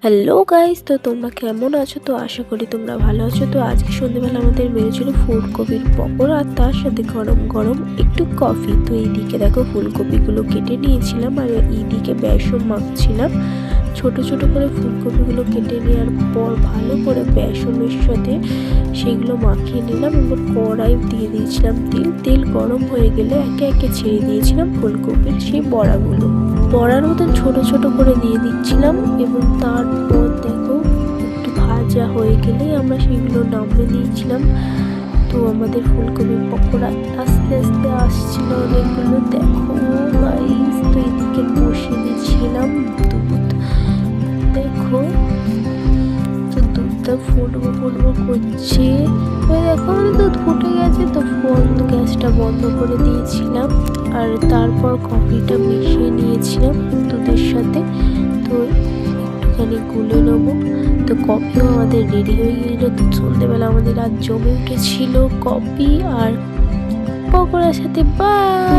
Hello guys, তো তোমরা কেমন আছো? তো আশা করি তোমরা ভালো আছো। তো আজকে সন্ধ্যেবেলা আমাদের মেনু ছিল ফুলকপির পকোড়া আর তার সাথে গরম গরম একটু কফি। তো এইদিকে দেখো ফুলকপিগুলো কেটে নিয়েছিলাম আর এইদিকে বেসন মাখছিলাম। ছোট ছোট করে ফুলকপিগুলো কেটে নেওয়ার পর ভালো করে বেসনের সাথে সেগুলো মাখিয়ে নিলাম এবং কড়াই দিয়ে দিয়েছিলাম তেল গরম হয়ে গেলে একে একে ছেড়ে দিয়েছিলাম ফুলকপির সেই বড়াগুলো। বড়ার মতন ছোট ছোট করে দিয়ে দিচ্ছিলাম এবং তারপর দেখো একটু ভাজা হয়ে গেলেই আমরা সেগুলো নামিয়ে দিয়েছিলাম। তো আমাদের ফুলকপির পকোড়া আস্তে আস্তে আসছিল অনেকগুলো। দেখো গাইস, তো এদিকে বসিয়ে দিয়েছিলাম দুধ। দেখো তো দুধটা ফুটবো করছে। দেখো আমাদের দুধ ফুটে গেছে, তো গ্যাসটা বন্ধ করে দিয়েছিলাম আর তারপর কফিটা মিশিয়ে নিয়েছিলাম দুধের সাথে। তো একটুখানি গুলে নেবো। তো কফিও আমাদের রেডি হয়ে গেছিলো। তো সন্ধ্যেবেলা আমাদের রাত জমে উঠেছিল কফি আর পকোড়ার সাথে। বাই।